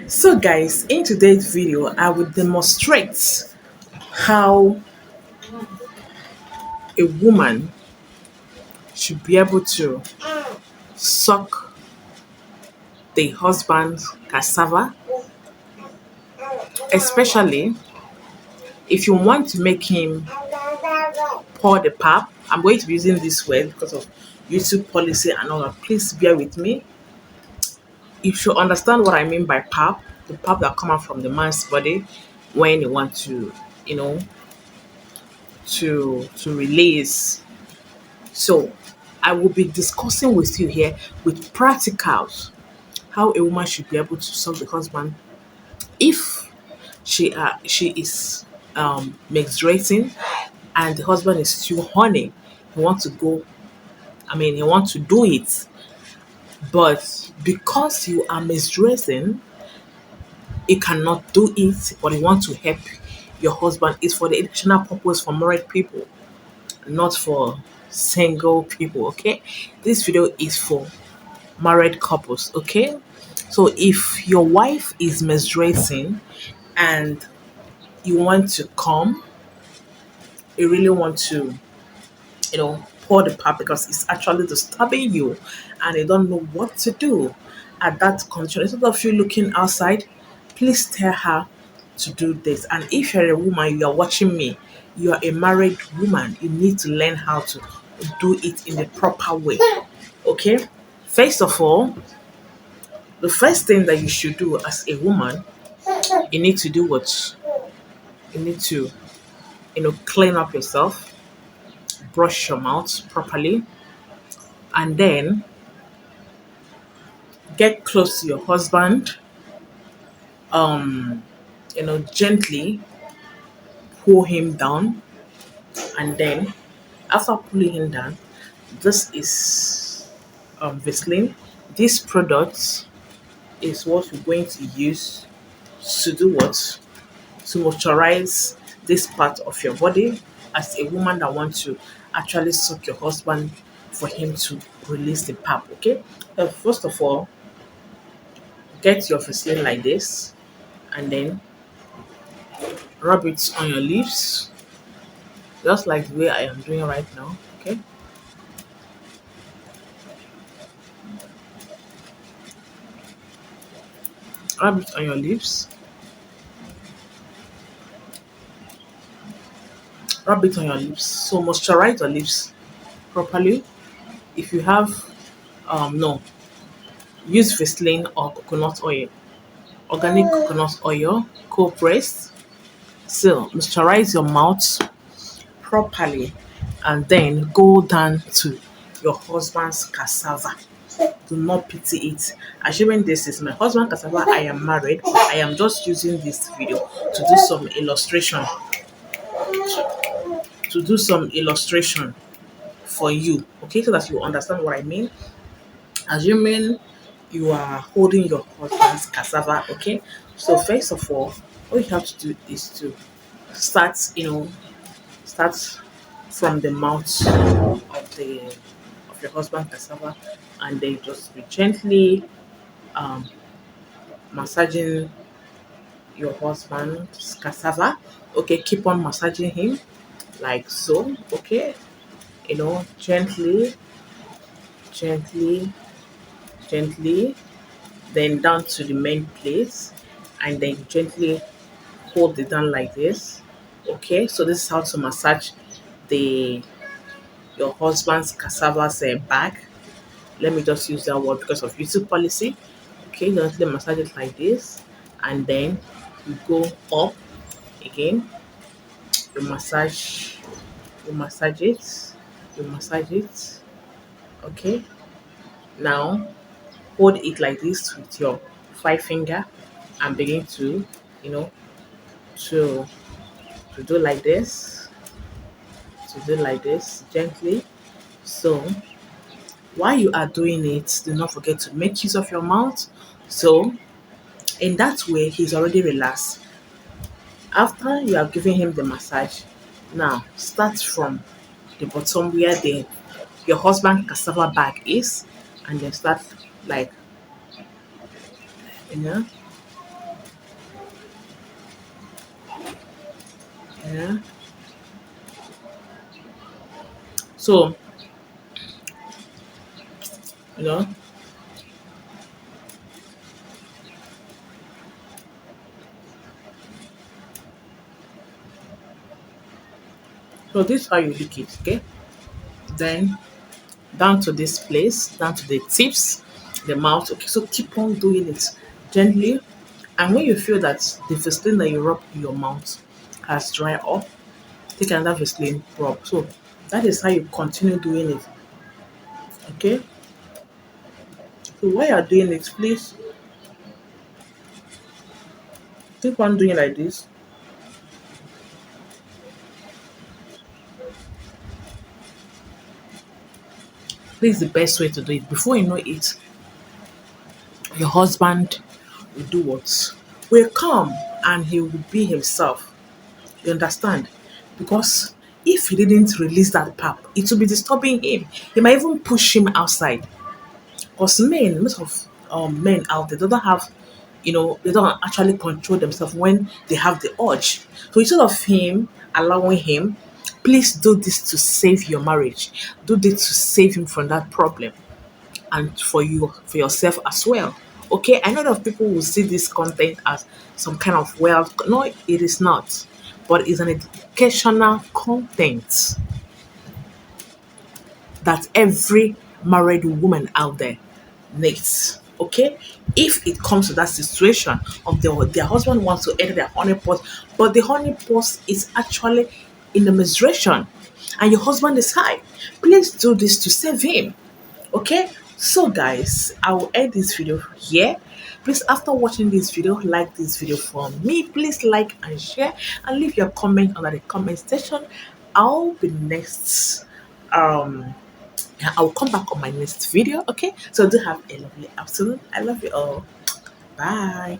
So guys, in today's video, I will demonstrate how a woman should be able to suck the husband's cassava, especially if you want to make him pour the pap. I'm going to be using this word because of YouTube policy and all that. Please bear with me. You should understand what I mean by pap, the pap that come out from the man's body when you want to, you know, to release. So I will be discussing with you here with practicals how a woman should be able to suck the husband if she is menstruating and the husband is still horny. He wants to go. He wants to do it, but because you are menstruating, he cannot do it. But he wants to help your husband. It's for the educational purpose for married people, not for single people. Okay, this video is for married couples. Okay, so if your wife is menstruating and you want to come, you really want to, pour the pap because it's actually disturbing you and you don't know what to do at that condition. Instead of you looking outside, please tell her to do this. And if you're a woman, you are watching me, you are a married woman, you need to learn how to do it in the proper way. Okay? First of all, the first thing that you should do as a woman, you need to do what? You need to, clean up yourself, brush your mouth properly, and then get close to your husband, gently pull him down, and then after pulling him down, this is Vaseline. This product is what we're going to use to do what? To moisturize this part of your body as a woman that wants to actually suck your husband for him to release the pap. Okay, first of all, get your Vaseline like this and then rub it on your lips, just like the way I am doing right now. Okay, rub it on your lips, rub it on your lips. So moisturize your lips properly. If you have no, use Vaseline or coconut oil, organic coconut oil, cold pressed. So moisturize your mouth properly and then go down to your husband's cassava. Do not pity it. Assuming this is my husband cassava, I am married, but I am just using this video to do some illustration, for you, okay, so that you understand what I mean. Assuming you are holding your husband's cassava, okay. So first of all you have to do is to start, start from the mouth of your husband cassava, and then just be gently um, massaging your husband's cassava. Okay, keep on massaging him like so. Okay, gently, gently, gently, then down to the main place, and then gently hold it down like this. Okay, so this is how to massage the your husband's cassava's back. Let me just use that word because of YouTube policy. Okay, gently massage it like this, and then you go up again. You massage, you massage it, you massage it. Okay, now hold it like this with your five finger and begin to, you know, to do like this, gently. So while you are doing it, do not forget to make use of your mouth. So in that way, he's already relaxed. After you have given him the massage, now start from the bottom where the your husband cassava bag is, and then start like, you know Yeah. So, you know, so this is how you lick it, okay? Then down to this place, down to the tips, the mouth. Okay, so keep on doing it gently. And when you feel that the Vaseline that you rub in your mouth has dried up, take another Vaseline rub. So that is how you continue doing it. Okay? So while you're doing it, please keep on doing it like this. This is the best way to do it. Before you know it, your husband will do what? Will come and he will be himself. You understand? Because if he didn't release that pap, it will be disturbing him. He might even push him outside. Because men, most of men out there, they don't have, they don't actually control themselves when they have the urge. So instead of him allowing him, please do this to save your marriage. Do this to save him from that problem and for yourself as well. Okay, I know that people will see this content as some kind of wealth. No, it is not, but it's an educational content that every married woman out there needs. Okay, if it comes to that situation of their husband wants to enter their honey pot, but the honey pot is actually in the menstruation, and your husband is high, please do this to save him. Okay, so guys, I will end this video here. Please, after watching this video, like this video for me. Please like and share and leave your comment under the comment section. I'll be next. I'll come back on my next video. Okay, so do have a lovely afternoon. I love you all. Bye.